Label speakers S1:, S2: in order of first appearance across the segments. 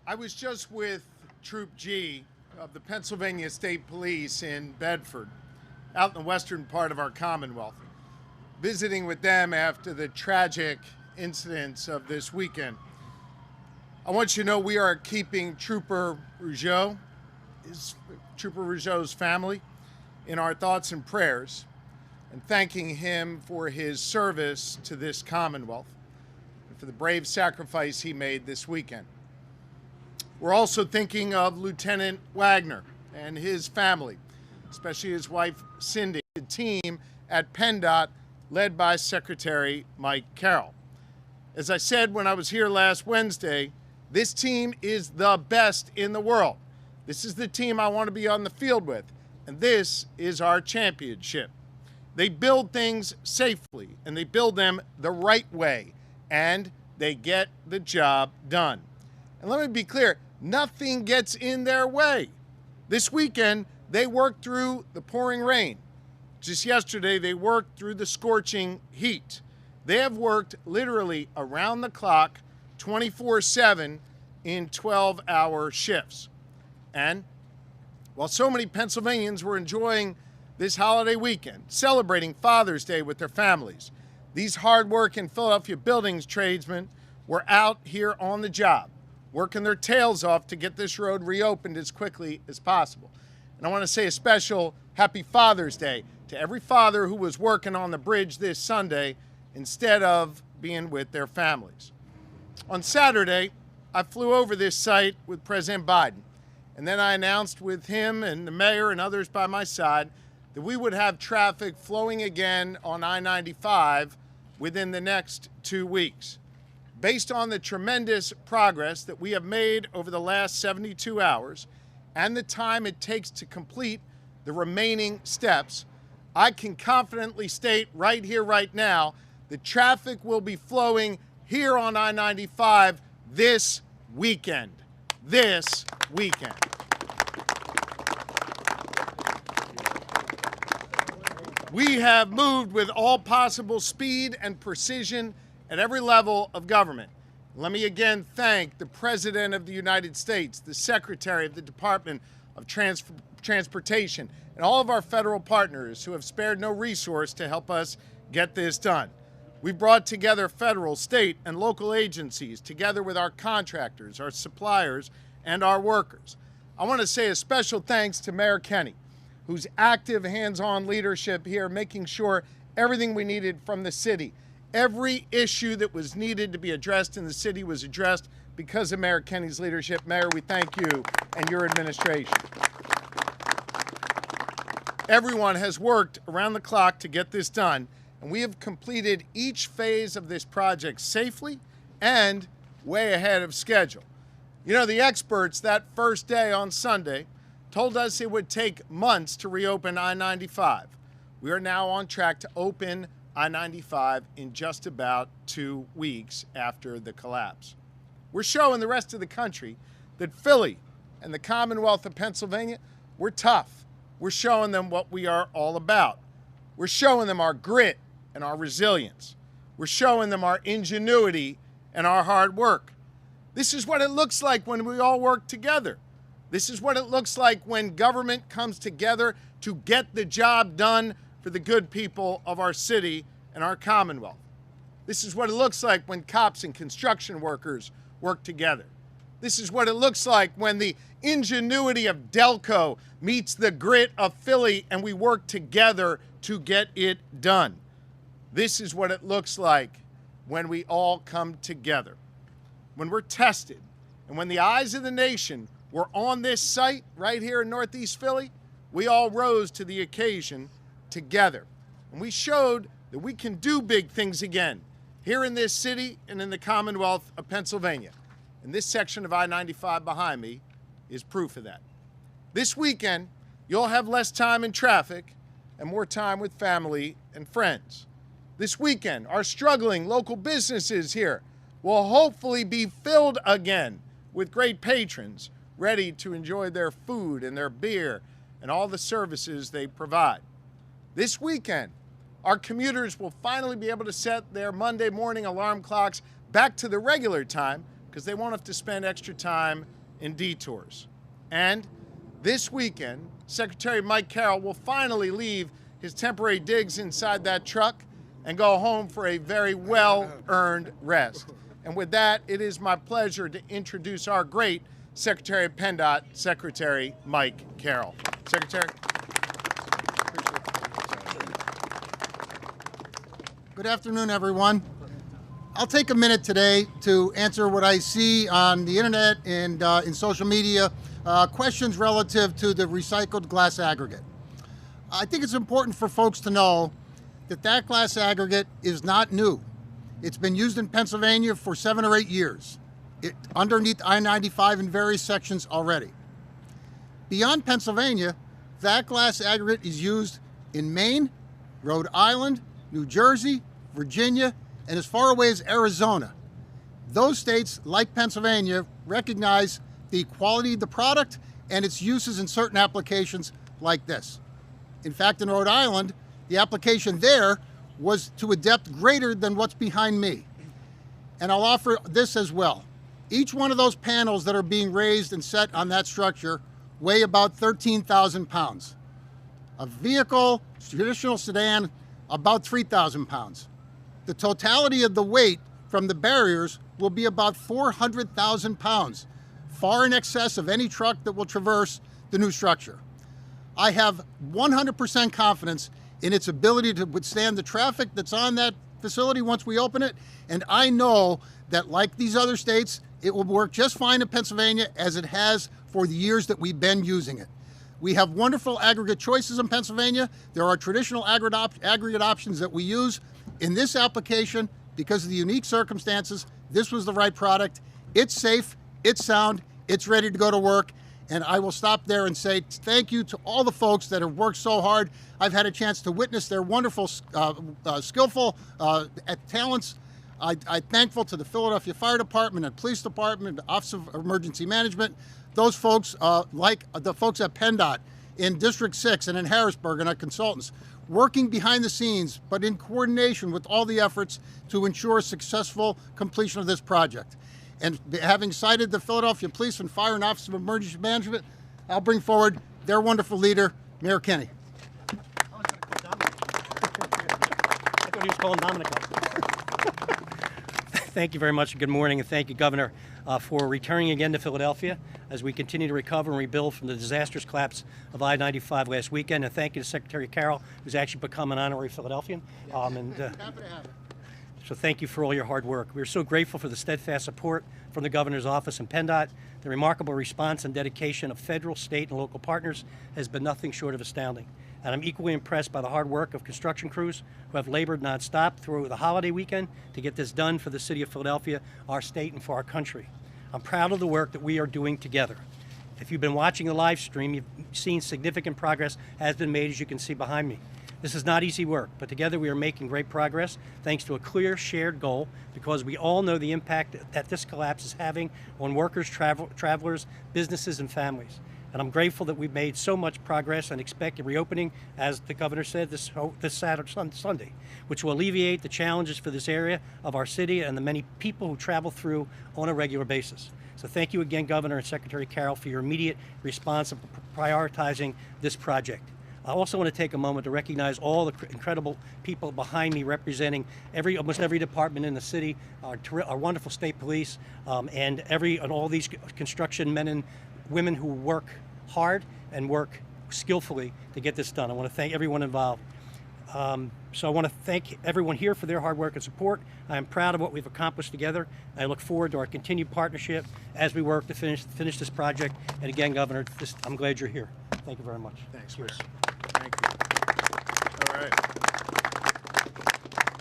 S1: I was just with Troop G of the Pennsylvania State Police in Bedford, out in the western part of our Commonwealth, visiting with them after the tragic incidents of this weekend. I want you to know we are keeping Trooper Rougeau's family in our thoughts and prayers, and thanking him for his service to this Commonwealth and for the brave sacrifice he made this weekend. We're also thinking of Lieutenant Wagner and his family, especially his wife Cindy, the team at PennDOT led by Secretary Mike Carroll. As I said when I was here last Wednesday, this team is the best in the world. This is the team I want to be on the field with, and this is our championship. They build things safely, and they build them the right way, and they get the job done. And let me be clear, nothing gets in their way. This weekend, they worked through the pouring rain. Just yesterday, they worked through the scorching heat. They have worked literally around the clock, 24/7 in 12-hour shifts. And while so many Pennsylvanians were enjoying this holiday weekend, celebrating Father's Day with their families, these hard-working Philadelphia buildings tradesmen were out here on the job, working their tails off to get this road reopened as quickly as possible. And I want to say a special Happy Father's Day to every father who was working on the bridge this Sunday instead of being with their families. On Saturday, I flew over this site with President Biden, and then I announced with him and the mayor and others by my side that we would have traffic flowing again on I-95 within the next 2 weeks. Based on the tremendous progress that we have made over the last 72 hours and the time it takes to complete the remaining steps, I can confidently state right here, right now, the traffic will be flowing here on I-95 this weekend. This weekend. We have moved with all possible speed and precision at every level of government. Let me again thank the President of the United States, the Secretary of the Department of Transportation, and all of our federal partners who have spared no resource to help us get this done. We've brought together federal, state, and local agencies, together with our contractors, our suppliers, and our workers. I want to say a special thanks to Mayor Kenney, whose active hands-on leadership here, making sure everything we needed from the city, every issue that was needed to be addressed in the city was addressed because of Mayor Kenney's leadership. Mayor, we thank you and your administration. Everyone has worked around the clock to get this done, and we have completed each phase of this project safely and way ahead of schedule. You know, the experts that first day on Sunday told us it would take months to reopen I-95. We are now on track to open I-95 in just about 2 weeks after the collapse. We're showing the rest of the country that Philly and the Commonwealth of Pennsylvania, we're tough. We're showing them what we are all about. We're showing them our grit and our resilience. We're showing them our ingenuity and our hard work. This is what it looks like when we all work together. This is what it looks like when government comes together to get the job done for the good people of our city and our Commonwealth. This is what it looks like when cops and construction workers work together. This is what it looks like when the ingenuity of Delco meets the grit of Philly and we work together to get it done. This is what it looks like when we all come together. When we're tested and when the eyes of the nation were on this site right here in Northeast Philly, we all rose to the occasion together. And we showed that we can do big things again here in this city and in the Commonwealth of Pennsylvania. And this section of I-95 behind me is proof of that. This weekend, you'll have less time in traffic and more time with family and friends. This weekend, our struggling local businesses here will hopefully be filled again with great patrons ready to enjoy their food and their beer and all the services they provide. This weekend, our commuters will finally be able to set their Monday morning alarm clocks back to the regular time because they won't have to spend extra time in detours. And this weekend, Secretary Mike Carroll will finally leave his temporary digs inside that truck and go home for a very well-earned rest. And with that, it is my pleasure to introduce our great Secretary of PennDOT, Secretary Mike Carroll. Secretary.
S2: Good afternoon, everyone. I'll take a minute today to answer what I see on the internet and in social media, questions relative to the recycled glass aggregate. I think it's important for folks to know that that glass aggregate is not new. It's been used in Pennsylvania for 7 or 8 years, underneath I-95 in various sections already. Beyond Pennsylvania, that glass aggregate is used in Maine, Rhode Island, New Jersey, Virginia, and as far away as Arizona. Those states, like Pennsylvania, recognize the quality of the product and its uses in certain applications like this. In fact, in Rhode Island, the application there was to a depth greater than what's behind me. And I'll offer this as well. Each one of those panels that are being raised and set on that structure weigh about 13,000 pounds. A vehicle, traditional sedan, about 3,000 pounds. The totality of the weight from the barriers will be about 400,000 pounds, far in excess of any truck that will traverse the new structure. I have 100% confidence in its ability to withstand the traffic that's on that facility once we open it, and I know that, like these other states, it will work just fine in Pennsylvania as it has for the years that we've been using it. We have wonderful aggregate choices in Pennsylvania. There are traditional aggregate options that we use. In this application, because of the unique circumstances, this was the right product. It's safe, it's sound, it's ready to go to work. And I will stop there and say thank you to all the folks that have worked so hard. I've had a chance to witness their wonderful, skillful talents. I'm thankful to the Philadelphia Fire Department and Police Department, the Office of Emergency Management, those folks like the folks at PennDOT in District 6 and in Harrisburg and our consultants, working behind the scenes, but in coordination with all the efforts to ensure successful completion of this project. And having cited the Philadelphia Police and Fire and Office of Emergency Management, I'll bring forward their wonderful leader, Mayor Kenny.
S3: I thought he was calling Dominico. Thank you very much, and good morning, and thank you, Governor, for returning again to Philadelphia as we continue to recover and rebuild from the disastrous collapse of I-95 last weekend. And thank you to Secretary Carroll, who's actually become an honorary Philadelphian.
S2: Happy to have it.
S3: So thank you for all your hard work. We're so grateful for the steadfast support from the Governor's office and PennDOT. The remarkable response and dedication of federal, state, and local partners has been nothing short of astounding. And I'm equally impressed by the hard work of construction crews who have labored nonstop through the holiday weekend to get this done for the city of Philadelphia, our state, and for our country. I'm proud of the work that we are doing together. If you've been watching the live stream, you've seen significant progress has been made, as you can see behind me. This is not easy work, but together we are making great progress thanks to a clear shared goal, because we all know the impact that this collapse is having on workers, travelers, businesses, and families. And I'm grateful that we've made so much progress and expect a reopening, as the Governor said, this Sunday, which will alleviate the challenges for this area of our city and the many people who travel through on a regular basis. So thank you again, Governor and Secretary Carroll, for your immediate response of prioritizing this project. I also want to take a moment to recognize all the incredible people behind me representing almost every department in the city, our wonderful state police, and all these construction men and women who work hard and work skillfully to get this done. I want to thank everyone involved. So I want to thank everyone here for their hard work and support. I am proud of what we've accomplished together. I look forward to our continued partnership as we work to finish this project. And again, Governor, I'm glad you're here. Thank you very much.
S1: Thanks, Mayor. Thank you. All right.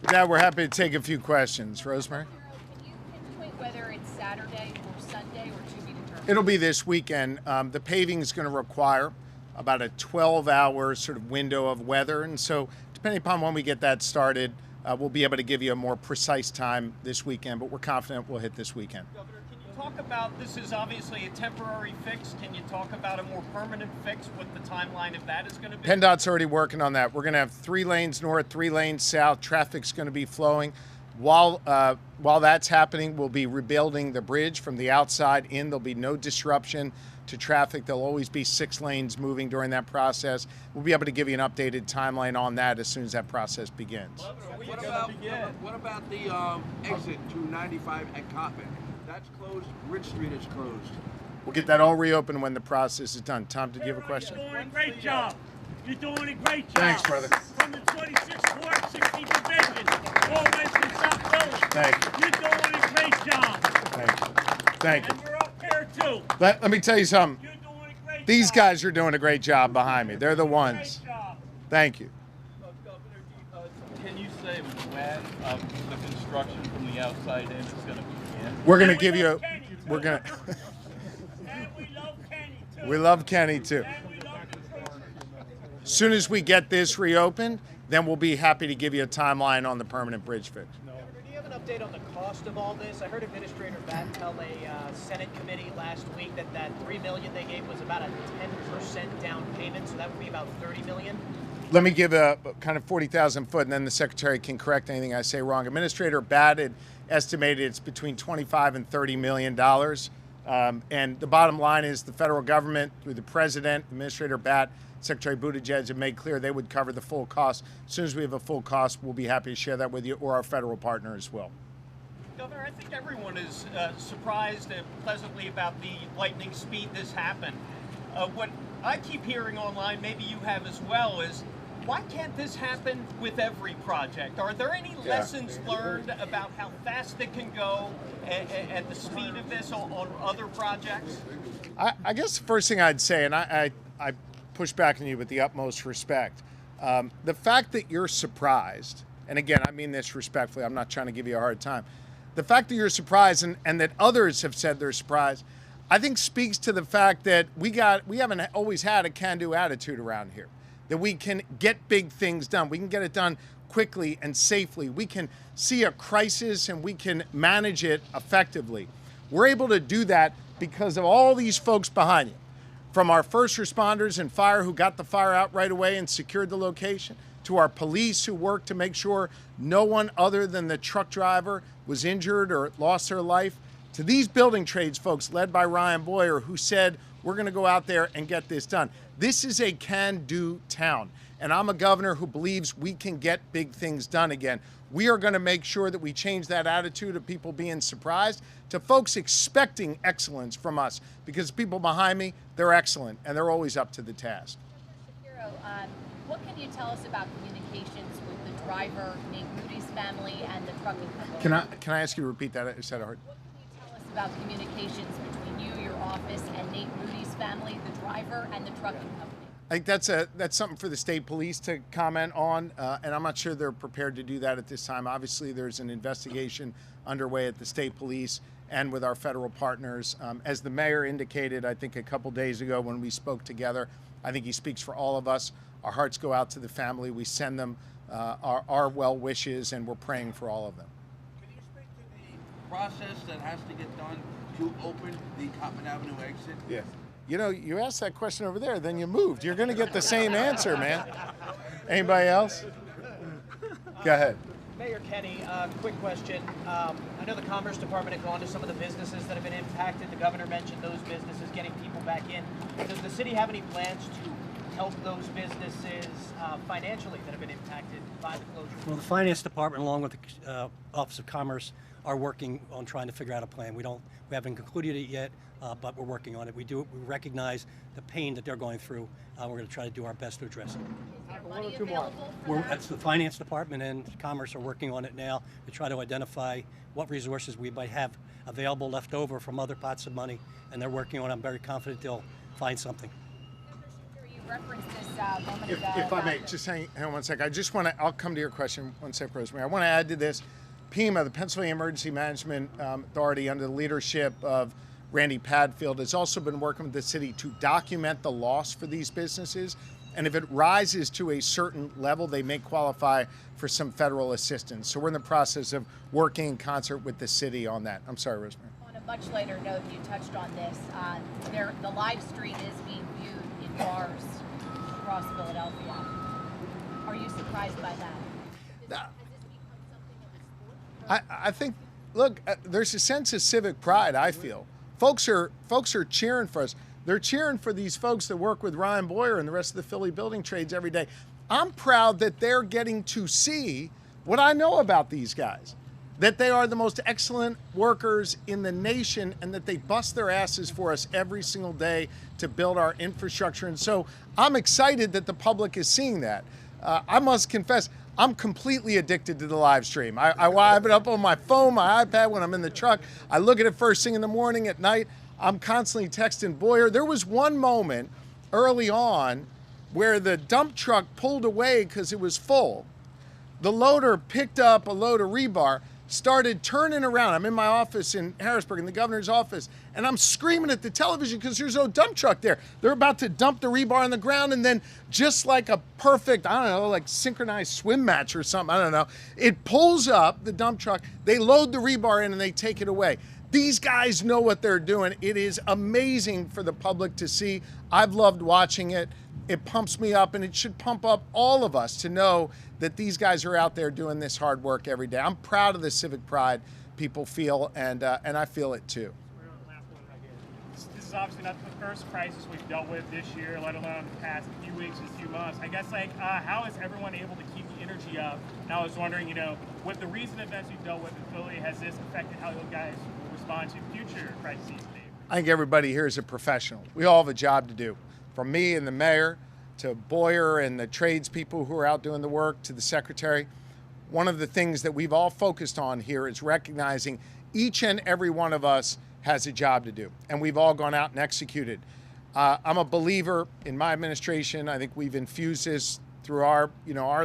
S1: With that, we're happy to take a few questions. Rosemary?
S4: Can you pinpoint whether it's Saturday or Sunday or to be determined?
S1: It'll be this weekend. The paving is going to require about a 12-hour sort of window of weather. And so depending upon when we get that started, we'll be able to give you a more precise time this weekend, but we're confident we'll hit this weekend.
S5: Governor, can you talk about, this is obviously a temporary fix. Can you talk about a more permanent fix, what the timeline of that is going to be?
S1: PennDOT's already working on that. We're going to have 3 lanes north, 3 lanes south. Traffic's going to be flowing. While that's happening, we'll be rebuilding the bridge from the outside in. There'll be no disruption to traffic. There'll always be 6 lanes moving during that process. We'll be able to give you an updated timeline on that as soon as that process begins.
S6: What about the exit to 95 at Cottman? That's closed. Ridge Street is closed.
S1: We'll get that all reopened when the process is done. Tom, did you have a question?
S7: You're doing a great job. You're doing a great job.
S1: Thanks, brother.
S7: From the 26th Ward, 16th Division, all west and south roads.
S1: Thank you.
S7: You're doing a great job.
S1: Thank you. Thank you.
S7: And we're up here too.
S1: Let me tell you something.
S7: You're doing a great
S1: These
S7: job.
S1: guys are doing a great job behind me. They're the ones.
S7: Great job.
S1: Thank you.
S8: Governor, can you say when the construction from the outside in is going to begin?
S1: We're going to
S7: And
S1: give
S7: we
S1: you
S7: love
S1: a,
S7: Kenny,
S1: we're
S7: too.
S1: going to,
S7: And we love Kenny too.
S1: we love Kenny too.
S7: And we love the troops.
S1: As soon as we get this reopened, then we'll be happy to give you a timeline on the permanent bridge fix.
S9: Governor, do you have an update on the cost of all this? I heard Administrator Batt tell a Senate committee last week that $3 million they gave was about a 10% down payment, so that would be about $30 million.
S1: Let me give a kind of 40,000 foot, and then the secretary can correct anything I say wrong. Administrator Batt had estimated it's between 25 and 30 million dollars. And the bottom line is the federal government, through the president, Administrator Batt, Secretary Buttigieg, have made clear they would cover the full cost. As soon as we have a full cost, we'll be happy to share that with you, or our federal partners will.
S5: Governor, I think everyone is surprised and pleasantly about the lightning speed this happened. What I keep hearing online, maybe you have as well, is why can't this happen with every project? Are there any lessons learned about how fast it can go and the speed of this on other projects?
S1: I guess the first thing I'd say, and I push back on you with the utmost respect, the fact that you're surprised, and again, I mean this respectfully, I'm not trying to give you a hard time, the fact that you're surprised and that others have said they're surprised, I think speaks to the fact that we haven't always had a can-do attitude around here. That we can get big things done. We can get it done quickly and safely. We can see a crisis and we can manage it effectively. We're able to do that because of all these folks behind you. From our first responders and fire who got the fire out right away and secured the location, to our police who worked to make sure no one other than the truck driver was injured or lost their life, to these building trades folks led by Ryan Boyer who said, we're going to go out there and get this done. This is a can-do town, and I'm a governor who believes we can get big things done again. We are going to make sure that we change that attitude of people being surprised to folks expecting excellence from us, because people behind me, they're excellent, and they're always up to the task.
S4: Shapiro, what can you tell us about communications with the driver, Nate Moody's family, and the trucking company?
S1: Can I ask you to repeat that? I said it hard.
S4: What can you tell us about communications between you, your office, and Nate Moody's family, the driver, and the trucking company?
S1: I think that's something for the state police to comment on, and I'm not sure they're prepared to do that at this time. Obviously, there's an investigation underway at the state police and with our federal partners. As the mayor indicated, I think a couple days ago when we spoke together, I think he speaks for all of us. Our hearts go out to the family. We send them our well wishes, and we're praying for all of them.
S6: Can you speak to the process that has to get done to open the Cottman Avenue exit?
S1: Yes. You know, you asked that question over there, then you moved. You're going to get the same answer, man. Anybody else? Go ahead.
S9: Mayor Kenny, quick question. I know the Commerce Department had gone to some of the businesses that have been impacted. The governor mentioned those businesses getting people back in. Does the city have any plans to help those businesses financially that have been impacted by the closure?
S3: Well, the Finance Department, along with the Office of Commerce, are working on trying to figure out a plan. We haven't concluded it yet, but we're working on it. We recognize the pain that they're going through. We're going to try to do our best to address it.
S4: Is there money available for that?
S3: That's the Finance Department and Commerce are working on it now to try to identify what resources we might have available left over from other pots of money, and they're working on it. I'm very confident they'll find something.
S4: You referenced this moment ago.
S1: If I may,
S4: about
S1: just hang on 1 second. I'll come to your question 1 second, Rosemary. I want to add to this. PEMA, the Pennsylvania Emergency Management Authority, under the leadership of Randy Padfield, has also been working with the city to document the loss for these businesses. And if it rises to a certain level, they may qualify for some federal assistance. So we're in the process of working in concert with the city on that. I'm sorry, Rosemary.
S4: On a much later note, you touched on this. The live stream is being viewed in bars across Philadelphia. Are you surprised by that? Has this become something of a sport?
S1: I think, look, there's a sense of civic pride, I feel. Folks are cheering for us. They're cheering for these folks that work with Ryan Boyer and the rest of the Philly building trades every day. I'm proud that they're getting to see what I know about these guys, that they are the most excellent workers in the nation and that they bust their asses for us every single day to build our infrastructure. And so I'm excited that the public is seeing that. I must confess, I'm completely addicted to the live stream. I have it up on my phone, my iPad when I'm in the truck. I look at it first thing in the morning, at night. I'm constantly texting Boyer. There was one moment early on where the dump truck pulled away because it was full. The loader picked up a load of rebar, started turning around. I'm in my office in Harrisburg, in the governor's office, and I'm screaming at the television because there's no dump truck there. They're about to dump the rebar on the ground, and then just like a perfect, I don't know, like synchronized swim match or something, I don't know, it pulls up, the dump truck, they load the rebar in and they take it away. These guys know what they're doing. It is amazing for the public to see. I've loved watching it. It pumps me up, and it should pump up all of us to know that these guys are out there doing this hard work every day. I'm proud of the civic pride people feel, and I feel it too.
S7: This is obviously not the first crisis we've dealt with this year, let alone the past few weeks and few months. I guess, how is everyone able to keep the energy up? And I was wondering, with the recent events we've dealt with in Philly, has this affected how you guys will respond to future crises?
S1: I think everybody here is a professional. We all have a job to do. From me and the mayor to Boyer and the tradespeople who are out doing the work to the secretary. One of the things that we've all focused on here is recognizing each and every one of us has a job to do, and we've all gone out and executed. I'm a believer in my administration. I think we've infused this through our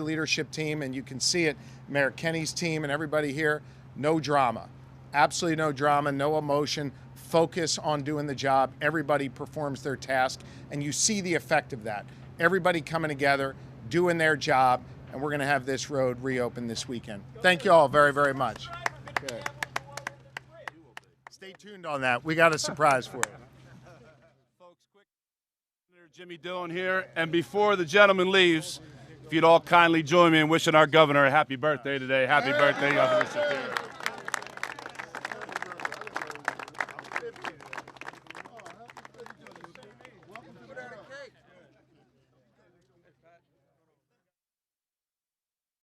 S1: leadership team, and you can see it, Mayor Kenny's team and everybody here. No drama, absolutely no drama, no emotion. Focus on doing the job. Everybody performs their task, and you see the effect of that. Everybody coming together, doing their job, and we're going to have this road reopened this weekend. Thank you all very, very much. Good. Stay tuned on that. We got a surprise for you.
S10: Folks, quick. Senator Jimmy Dillon here, and before the gentleman leaves, if you'd all kindly join me in wishing our governor a happy birthday today. Happy birthday, Governor Shapiro.